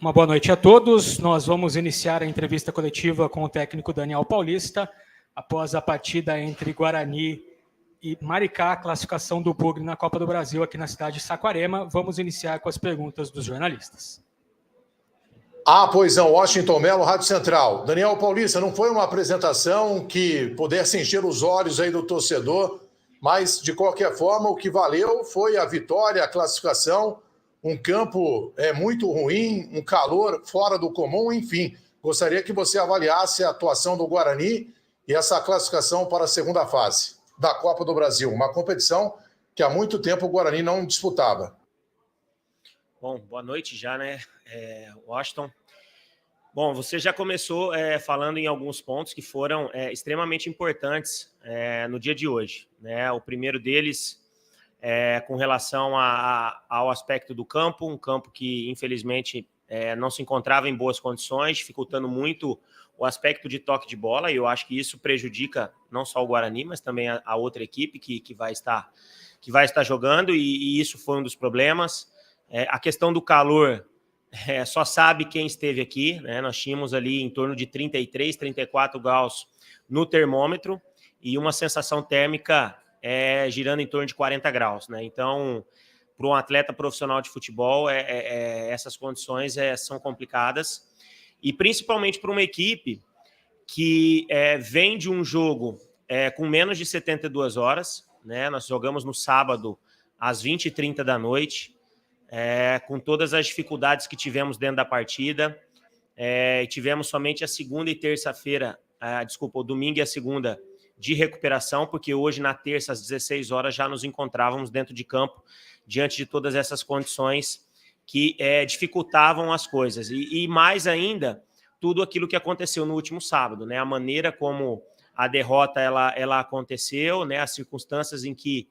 Uma boa noite a todos. Nós vamos iniciar a entrevista coletiva com o técnico Daniel Paulista, após a partida entre Guarani e Maricá, classificação do Bugre na Copa do Brasil aqui na cidade de Saquarema. Vamos iniciar com as perguntas dos jornalistas. Pois não, Washington Mello, Rádio Central. Daniel Paulista, não foi uma apresentação que pudesse encher os olhos aí do torcedor, mas, de qualquer forma, o que valeu foi a vitória, a classificação, um campo muito ruim, um calor fora do comum, enfim. Gostaria que você avaliasse a atuação do Guarani e essa classificação para a segunda fase da Copa do Brasil, uma competição que há muito tempo o Guarani não disputava. Bom, boa noite já, né, Washington. Bom, você já começou falando em alguns pontos que foram extremamente importantes no dia de hoje, né? O primeiro deles com relação ao aspecto do campo, um campo que, infelizmente, não se encontrava em boas condições, dificultando muito o aspecto de toque de bola, e eu acho que isso prejudica não só o Guarani, mas também a outra equipe que vai estar jogando, e isso foi um dos problemas. A questão do calor, só sabe quem esteve aqui, né? Nós tínhamos ali em torno de 33, 34 graus no termômetro e uma sensação térmica girando em torno de 40 graus, né? Então, para um atleta profissional de futebol, essas condições são complicadas, e principalmente para uma equipe que vem de um jogo com menos de 72 horas, né? Nós jogamos no sábado às 20h30 da noite, com todas as dificuldades que tivemos dentro da partida, tivemos somente a segunda e terça-feira, o domingo e a segunda de recuperação, porque hoje, na terça, às 16 horas, já nos encontrávamos dentro de campo, diante de todas essas condições que dificultavam as coisas. E mais ainda, tudo aquilo que aconteceu no último sábado, né? A maneira como a derrota ela aconteceu, né? As circunstâncias em que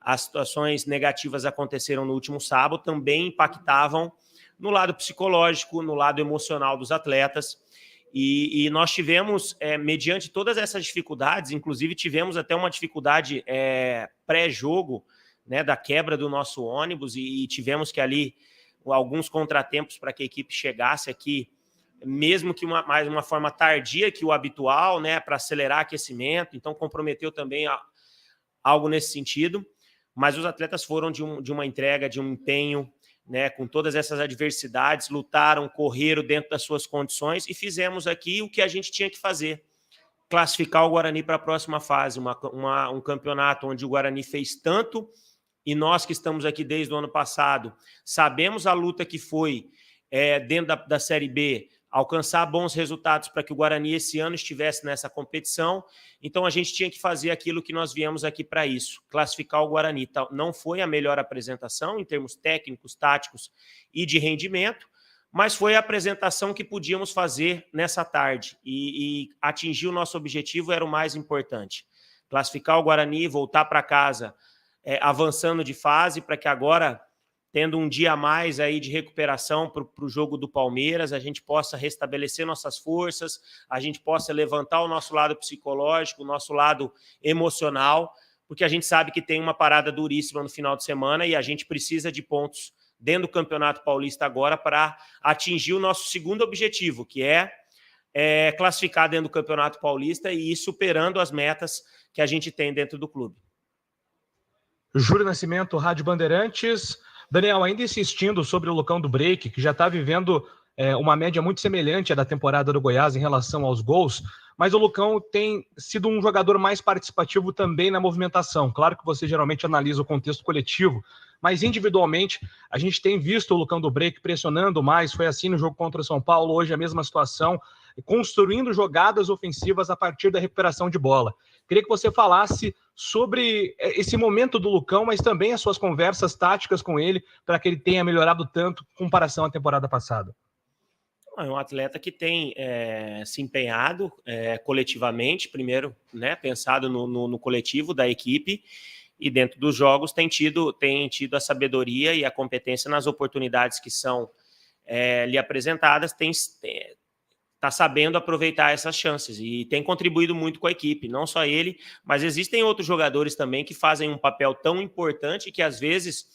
as situações negativas aconteceram no último sábado também impactavam no lado psicológico, no lado emocional dos atletas. E nós tivemos, mediante todas essas dificuldades, inclusive tivemos até uma dificuldade pré-jogo, né, da quebra do nosso ônibus, e tivemos que ali alguns contratempos para que a equipe chegasse aqui, mesmo que mais uma forma tardia que o habitual, né, para acelerar aquecimento, então comprometeu também algo nesse sentido, mas os atletas foram de uma entrega, de um empenho, né, com todas essas adversidades, lutaram, correram dentro das suas condições e fizemos aqui o que a gente tinha que fazer, classificar o Guarani para a próxima fase, um campeonato onde o Guarani fez tanto, e nós que estamos aqui desde o ano passado sabemos a luta que foi dentro da Série B, alcançar bons resultados para que o Guarani esse ano estivesse nessa competição. Então a gente tinha que fazer aquilo que nós viemos aqui para isso, classificar o Guarani. Não foi a melhor apresentação em termos técnicos, táticos e de rendimento, mas foi a apresentação que podíamos fazer nessa tarde, e atingir o nosso objetivo era o mais importante. Classificar o Guarani, voltar para casa avançando de fase, para que agora, tendo um dia a mais aí de recuperação para o jogo do Palmeiras, a gente possa restabelecer nossas forças, a gente possa levantar o nosso lado psicológico, o nosso lado emocional, porque a gente sabe que tem uma parada duríssima no final de semana e a gente precisa de pontos dentro do Campeonato Paulista agora para atingir o nosso segundo objetivo, que é classificar dentro do Campeonato Paulista e ir superando as metas que a gente tem dentro do clube. Júlio Nascimento, Rádio Bandeirantes. Daniel, ainda insistindo sobre o Lucão do Break, que já está vivendo uma média muito semelhante à da temporada do Goiás em relação aos gols, mas o Lucão tem sido um jogador mais participativo também na movimentação. Claro que você geralmente analisa o contexto coletivo, mas individualmente a gente tem visto o Lucão do Break pressionando mais, foi assim no jogo contra o São Paulo, hoje a mesma situação, construindo jogadas ofensivas a partir da recuperação de bola. Queria que você falasse sobre esse momento do Lucão, mas também as suas conversas táticas com ele, para que ele tenha melhorado tanto em comparação à temporada passada. É um atleta que tem se empenhado coletivamente, primeiro, né, pensado no coletivo da equipe, e dentro dos jogos tem tido a sabedoria e a competência nas oportunidades que são lhe apresentadas, está sabendo aproveitar essas chances e tem contribuído muito com a equipe, não só ele, mas existem outros jogadores também que fazem um papel tão importante que às vezes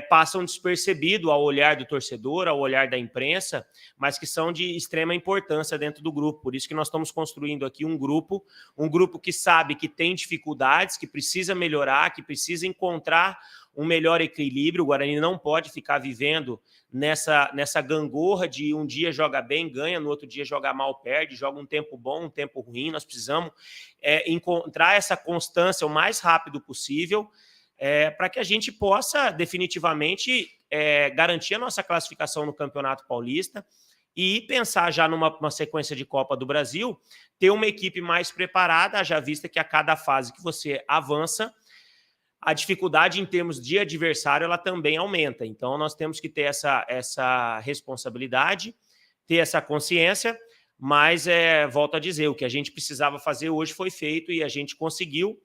passam despercebido ao olhar do torcedor, ao olhar da imprensa, mas que são de extrema importância dentro do grupo. Por isso que nós estamos construindo aqui um grupo que sabe que tem dificuldades, que precisa melhorar, que precisa encontrar um melhor equilíbrio. O Guarani não pode ficar vivendo nessa gangorra de um dia joga bem, ganha, no outro dia joga mal, perde, joga um tempo bom, um tempo ruim. Nós precisamos encontrar essa constância o mais rápido possível, para que a gente possa definitivamente garantir a nossa classificação no Campeonato Paulista e pensar já numa sequência de Copa do Brasil, ter uma equipe mais preparada, já vista que a cada fase que você avança, a dificuldade em termos de adversário ela também aumenta. Então nós temos que ter essa responsabilidade, ter essa consciência, mas volto a dizer, o que a gente precisava fazer hoje foi feito e a gente conseguiu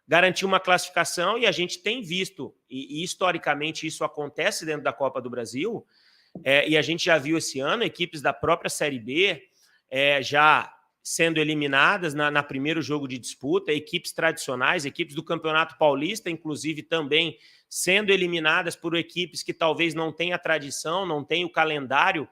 garantir uma classificação, e a gente tem visto, e historicamente isso acontece dentro da Copa do Brasil, e a gente já viu esse ano equipes da própria Série B já sendo eliminadas na primeiro jogo de disputa, equipes tradicionais, equipes do Campeonato Paulista, inclusive também sendo eliminadas por equipes que talvez não tenham a tradição, não tenham o calendário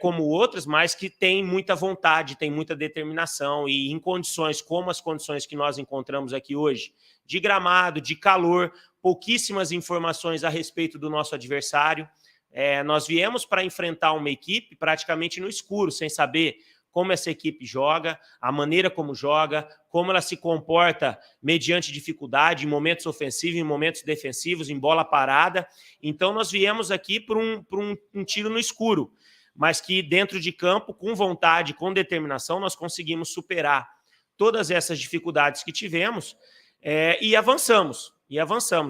como outras, mas que têm muita vontade, têm muita determinação, e em condições como as condições que nós encontramos aqui hoje, de gramado, de calor, pouquíssimas informações a respeito do nosso adversário. Nós viemos para enfrentar uma equipe praticamente no escuro, sem saber como essa equipe joga, a maneira como joga, como ela se comporta mediante dificuldade, em momentos ofensivos, em momentos defensivos, em bola parada. Então nós viemos aqui por um tiro no escuro, mas que dentro de campo, com vontade, com determinação, nós conseguimos superar todas essas dificuldades que tivemos e avançamos.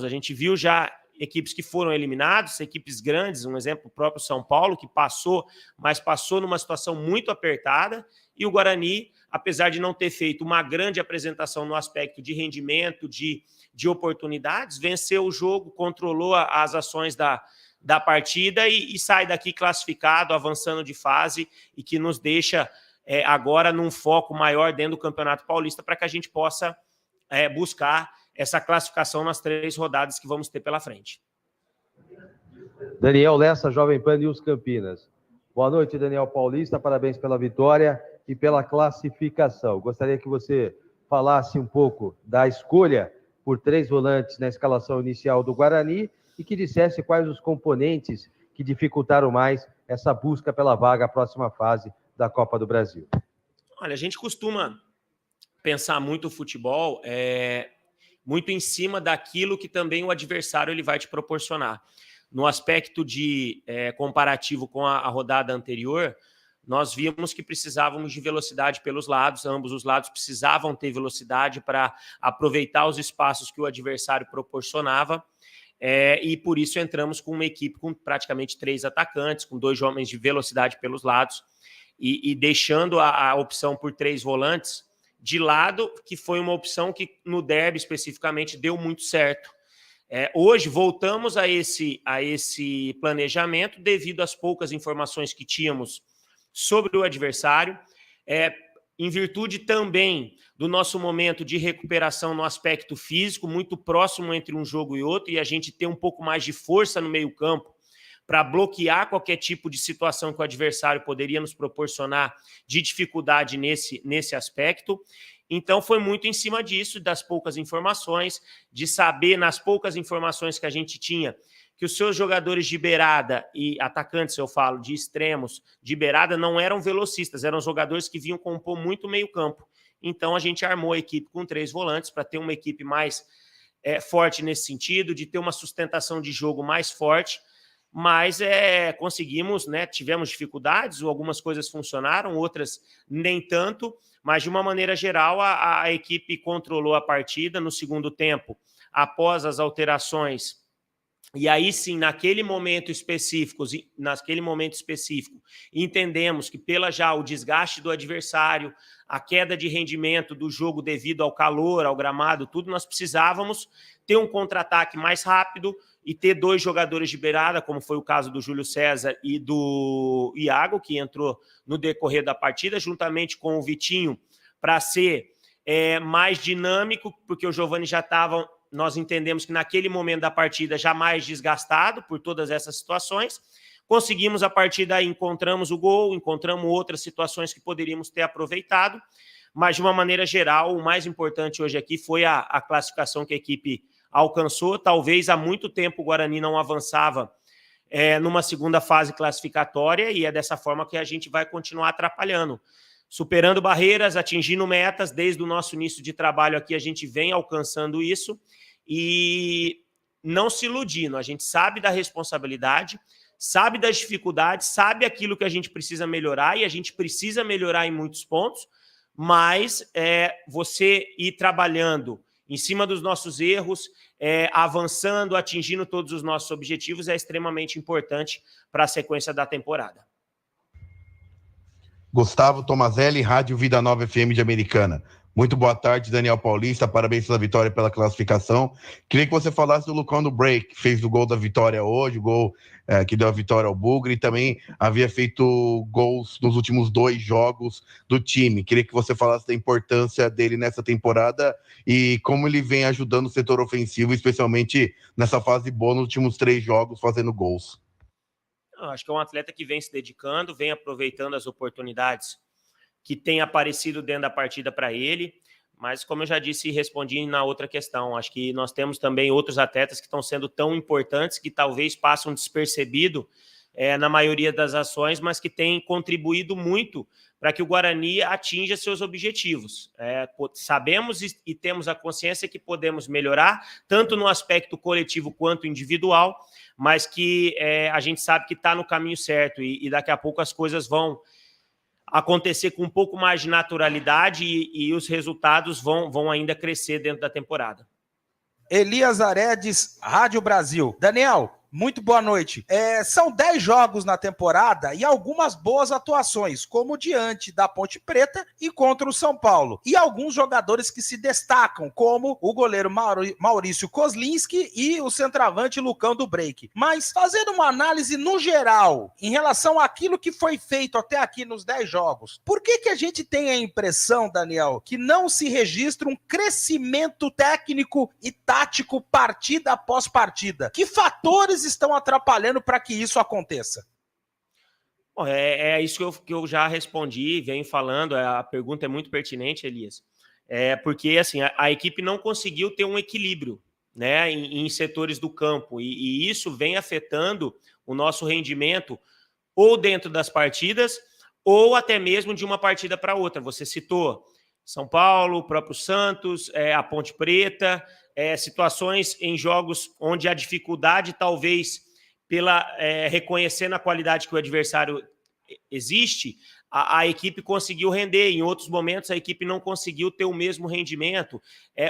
A gente viu já equipes que foram eliminadas, equipes grandes, um exemplo o próprio São Paulo, que passou, mas passou numa situação muito apertada, e o Guarani, apesar de não ter feito uma grande apresentação no aspecto de rendimento, de oportunidades, venceu o jogo, controlou as ações da partida e sai daqui classificado, avançando de fase, e que nos deixa agora num foco maior dentro do Campeonato Paulista, para que a gente possa buscar essa classificação nas 3 rodadas que vamos ter pela frente. Daniel Lessa, Jovem Pan News Campinas. Boa noite, Daniel Paulista, parabéns pela vitória e pela classificação. Gostaria que você falasse um pouco da escolha por 3 volantes na escalação inicial do Guarani e que dissesse quais os componentes que dificultaram mais essa busca pela vaga à próxima fase da Copa do Brasil. Olha, a gente costuma pensar muito o futebol muito em cima daquilo que também o adversário ele vai te proporcionar. No aspecto de comparativo com a rodada anterior, nós vimos que precisávamos de velocidade pelos lados, ambos os lados precisavam ter velocidade para aproveitar os espaços que o adversário proporcionava, e por isso entramos com uma equipe com praticamente 3 atacantes, com 2 homens de velocidade pelos lados, e deixando a opção por 3 volantes de lado, que foi uma opção que no derby especificamente deu muito certo. Hoje voltamos a esse planejamento devido às poucas informações que tínhamos sobre o adversário, em virtude também do nosso momento de recuperação no aspecto físico, muito próximo entre um jogo e outro, e a gente ter um pouco mais de força no meio-campo para bloquear qualquer tipo de situação que o adversário poderia nos proporcionar de dificuldade nesse aspecto. Então, foi muito em cima disso, das poucas informações, de saber, nas poucas informações que a gente tinha, que os seus jogadores de beirada e atacantes, eu falo, de extremos, de beirada, não eram velocistas, eram jogadores que vinham compor muito meio-campo. Então, a gente armou a equipe com 3 volantes para ter uma equipe mais forte nesse sentido, de ter uma sustentação de jogo mais forte, mas conseguimos, né? Tivemos dificuldades, algumas coisas funcionaram, outras nem tanto, mas de uma maneira geral a equipe controlou a partida no segundo tempo, após as alterações, e aí sim, naquele momento específico, entendemos que pela já o desgaste do adversário, a queda de rendimento do jogo devido ao calor, ao gramado, tudo, nós precisávamos ter um contra-ataque mais rápido e ter 2 jogadores de beirada, como foi o caso do Júlio César e do Iago, que entrou no decorrer da partida, juntamente com o Vitinho, para ser mais dinâmico, porque o Giovani já estava nós entendemos que naquele momento da partida, já mais desgastado por todas essas situações, conseguimos a partir daí, encontramos o gol, encontramos outras situações que poderíamos ter aproveitado, mas de uma maneira geral, o mais importante hoje aqui foi a classificação que a equipe alcançou. Talvez há muito tempo o Guarani não avançava numa segunda fase classificatória, e é dessa forma que a gente vai continuar atrapalhando, superando barreiras, atingindo metas. Desde o nosso início de trabalho aqui, a gente vem alcançando isso, e não se iludindo, a gente sabe da responsabilidade, sabe das dificuldades, sabe aquilo que a gente precisa melhorar, e a gente precisa melhorar em muitos pontos, mas você ir trabalhando em cima dos nossos erros, avançando, atingindo todos os nossos objetivos, é extremamente importante para a sequência da temporada. Gustavo Tomazelli, Rádio Vida Nova FM de Americana. Muito boa tarde, Daniel Paulista, parabéns pela vitória e pela classificação. Queria que você falasse do Lucão do Break, que fez o gol da vitória hoje, o gol que deu a vitória ao Bugre, e também havia feito gols nos últimos 2 jogos do time. Queria que você falasse da importância dele nessa temporada e como ele vem ajudando o setor ofensivo, especialmente nessa fase boa nos últimos 3 jogos, fazendo gols. Eu acho que é um atleta que vem se dedicando, vem aproveitando as oportunidades que tem aparecido dentro da partida para ele, mas como eu já disse e respondi na outra questão, acho que nós temos também outros atletas que estão sendo tão importantes, que talvez passam despercebido na maioria das ações, mas que têm contribuído muito para que o Guarani atinja seus objetivos. Sabemos e temos a consciência que podemos melhorar, tanto no aspecto coletivo quanto individual, mas que a gente sabe que está no caminho certo, e daqui a pouco as coisas vão acontecer com um pouco mais de naturalidade, e os resultados vão ainda crescer dentro da temporada. Elias Aredes, Rádio Brasil. Daniel, muito boa noite. São 10 jogos na temporada e algumas boas atuações, como diante da Ponte Preta e contra o São Paulo. E alguns jogadores que se destacam, como o goleiro Maurício Kozlinski e o centroavante Lucão do Break. Mas fazendo uma análise no geral, em relação àquilo que foi feito até aqui nos 10 jogos, por que a gente tem a impressão, Daniel, que não se registra um crescimento técnico e tático partida após partida? Que fatores estão atrapalhando para que isso aconteça? Bom, isso que eu já respondi, venho falando, a pergunta é muito pertinente, Elias, porque assim, a equipe não conseguiu ter um equilíbrio, né, em setores do campo, e isso vem afetando o nosso rendimento, ou dentro das partidas, ou até mesmo de uma partida para outra. Você citou São Paulo, o próprio Santos, a Ponte Preta, situações em jogos onde a dificuldade, talvez, reconhecendo a qualidade que o adversário existe, a equipe conseguiu render. Em outros momentos, a equipe não conseguiu ter o mesmo rendimento.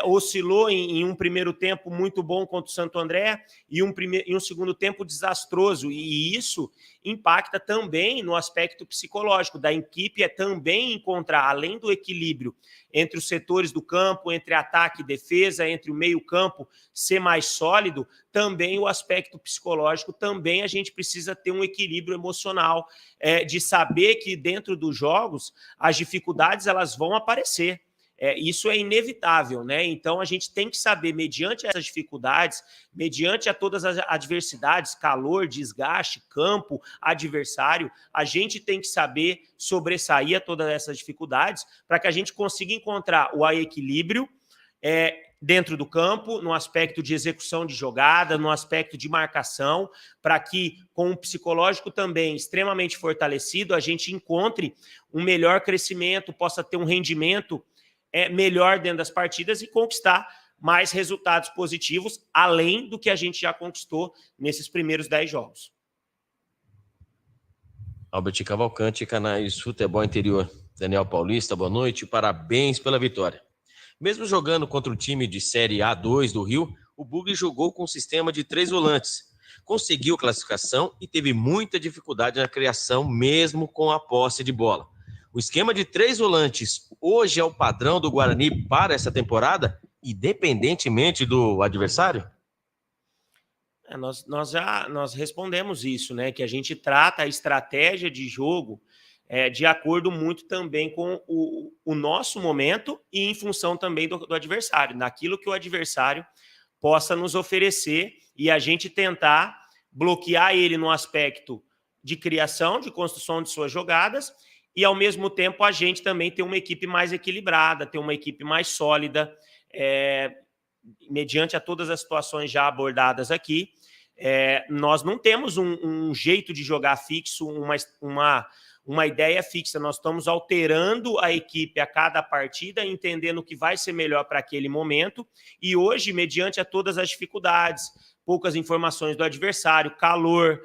Oscilou em um primeiro tempo muito bom contra o Santo André e um segundo tempo desastroso. E isso impacta também no aspecto psicológico da equipe, também encontrar, além do equilíbrio entre os setores do campo, entre ataque e defesa, entre o meio-campo ser mais sólido, também o aspecto psicológico, também a gente precisa ter um equilíbrio emocional, de saber que dentro dos jogos as dificuldades elas vão aparecer. Isso é inevitável, né? Então a gente tem que saber, mediante essas dificuldades, mediante a todas as adversidades, calor, desgaste, campo, adversário, a gente tem que saber sobressair a todas essas dificuldades para que a gente consiga encontrar o equilíbrio dentro do campo, no aspecto de execução de jogada, no aspecto de marcação, para que, com um psicológico também extremamente fortalecido, a gente encontre um melhor crescimento, possa ter um rendimento melhor dentro das partidas e conquistar mais resultados positivos, além do que a gente já conquistou nesses primeiros 10 jogos. Albert Cavalcante, Canais Futebol Interior. Daniel Paulista, boa noite, parabéns pela vitória. Mesmo jogando contra o time de Série A2 do Rio, o Bugre jogou com um sistema de 3 volantes. Conseguiu classificação e teve muita dificuldade na criação, mesmo com a posse de bola. O esquema de 3 volantes hoje é o padrão do Guarani para essa temporada, independentemente do adversário? Nós respondemos isso, né? Que a gente trata a estratégia de jogo de acordo muito também com o nosso momento e em função também do adversário, naquilo que o adversário possa nos oferecer e a gente tentar bloquear ele no aspecto de criação, de construção de suas jogadas, e ao mesmo tempo a gente também ter uma equipe mais equilibrada, ter uma equipe mais sólida, mediante a todas as situações já abordadas aqui. Nós não temos um jeito de jogar fixo, uma ideia fixa, nós estamos alterando a equipe a cada partida, entendendo o que vai ser melhor para aquele momento, e hoje, mediante a todas as dificuldades, poucas informações do adversário, calor,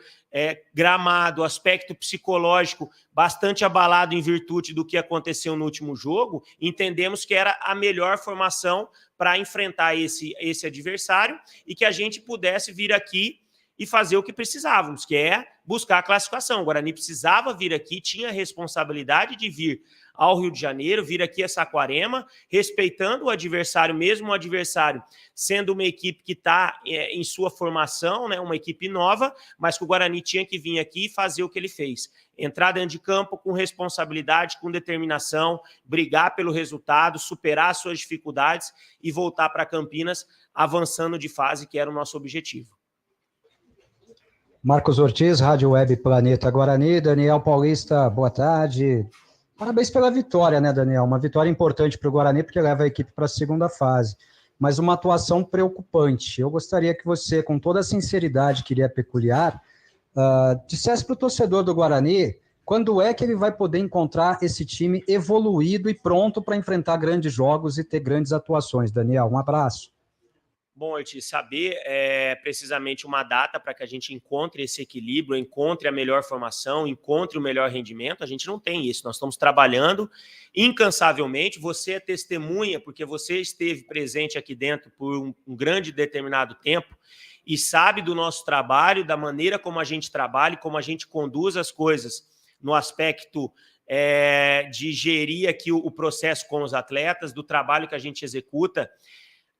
gramado, aspecto psicológico bastante abalado em virtude do que aconteceu no último jogo, entendemos que era a melhor formação para enfrentar esse adversário e que a gente pudesse vir aqui e fazer o que precisávamos, que é buscar a classificação. O Guarani precisava vir aqui, tinha a responsabilidade de vir ao Rio de Janeiro, vir aqui a Saquarema, respeitando o adversário, mesmo o adversário sendo uma equipe que está em sua formação, né, uma equipe nova, mas que o Guarani tinha que vir aqui e fazer o que ele fez. Entrar dentro de campo com responsabilidade, com determinação, brigar pelo resultado, superar suas dificuldades e voltar para Campinas avançando de fase, que era o nosso objetivo. Marcos Ortiz, Rádio Web Planeta Guarani. Daniel Paulista, boa tarde. Parabéns pela vitória, né, Daniel? Uma vitória importante para o Guarani, porque leva a equipe para a segunda fase. Mas uma atuação preocupante. Eu gostaria que você, com toda a sinceridade que lhe é peculiar, dissesse para o torcedor do Guarani quando é que ele vai poder encontrar esse time evoluído e pronto para enfrentar grandes jogos e ter grandes atuações. Daniel, um abraço. Bom, Ortiz, saber precisamente uma data para que a gente encontre esse equilíbrio, encontre a melhor formação, encontre o melhor rendimento, a gente não tem isso. Nós estamos trabalhando incansavelmente. Você é testemunha, porque você esteve presente aqui dentro por um grande determinado tempo e sabe do nosso trabalho, da maneira como a gente trabalha, como a gente conduz as coisas no aspecto de gerir aqui o processo com os atletas, do trabalho que a gente executa.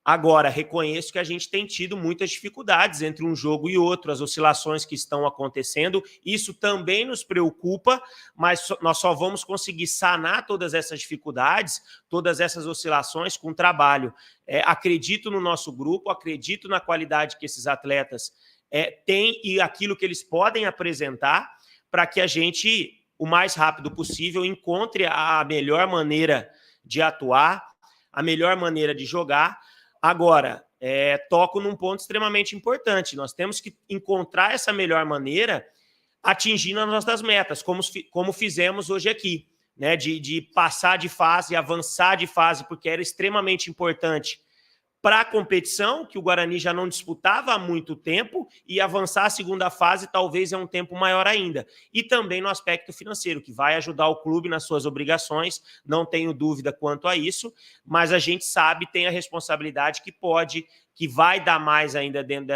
Agora, reconheço que a gente tem tido muitas dificuldades entre um jogo e outro, as oscilações que estão acontecendo, isso também nos preocupa, mas nós só vamos conseguir sanar todas essas dificuldades, todas essas oscilações com trabalho. Acredito no nosso grupo, acredito na qualidade que esses atletas têm e aquilo que eles podem apresentar para que a gente, o mais rápido possível, encontre a melhor maneira de atuar, a melhor maneira de jogar. Agora, toco num ponto extremamente importante. Nós temos que encontrar essa melhor maneira atingindo as nossas metas, como fizemos hoje aqui, né? De passar de fase, avançar de fase, porque era extremamente importante para a competição, que o Guarani já não disputava há muito tempo, e avançar a segunda fase talvez é um tempo maior ainda. E também no aspecto financeiro, que vai ajudar o clube nas suas obrigações, não tenho dúvida quanto a isso, mas a gente sabe, tem a responsabilidade que vai dar mais ainda dentro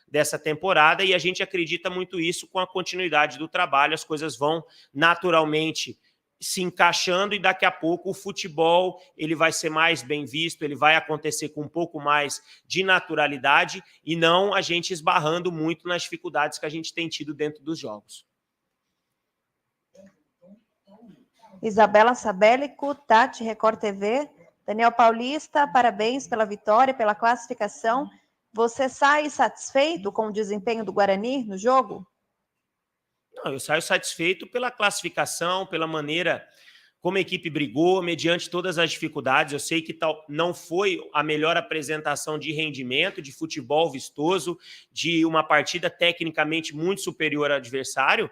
dessa temporada, e a gente acredita muito isso com a continuidade do trabalho, as coisas vão naturalmente se encaixando e daqui a pouco o futebol ele vai ser mais bem visto, ele vai acontecer com um pouco mais de naturalidade e não a gente esbarrando muito nas dificuldades que a gente tem tido dentro dos jogos. Isabela Sabélico, Tati, Record TV. Daniel Paulista, parabéns pela vitória, pela classificação. Você sai satisfeito com o desempenho do Guarani no jogo? Não, eu saio satisfeito pela classificação, pela maneira como a equipe brigou, mediante todas as dificuldades. Eu sei que não foi a melhor apresentação de rendimento, de futebol vistoso, de uma partida tecnicamente muito superior ao adversário,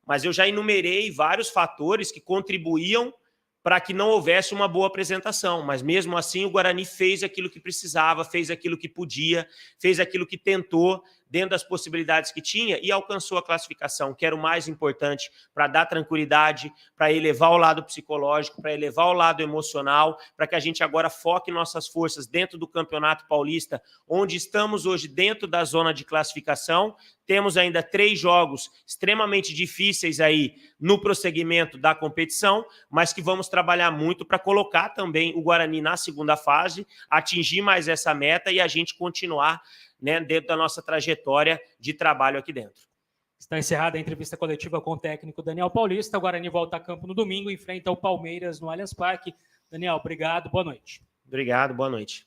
mas eu já enumerei vários fatores que contribuíam para que não houvesse uma boa apresentação, mas mesmo assim o Guarani fez aquilo que precisava, fez aquilo que podia, fez aquilo que tentou, dentro das possibilidades que tinha, e alcançou a classificação, que era o mais importante para dar tranquilidade, para elevar o lado psicológico, para elevar o lado emocional, para que a gente agora foque nossas forças dentro do Campeonato Paulista, onde estamos hoje dentro da zona de classificação. Temos ainda 3 jogos extremamente difíceis aí no prosseguimento da competição, mas que vamos trabalhar muito para colocar também o Guarani na segunda fase, atingir mais essa meta e a gente continuar, né, dentro da nossa trajetória de trabalho aqui dentro. Está encerrada a entrevista coletiva com o técnico Daniel Paulista. O Guarani volta a campo no domingo, enfrenta o Palmeiras no Allianz Parque. Daniel, obrigado, boa noite. Obrigado, boa noite.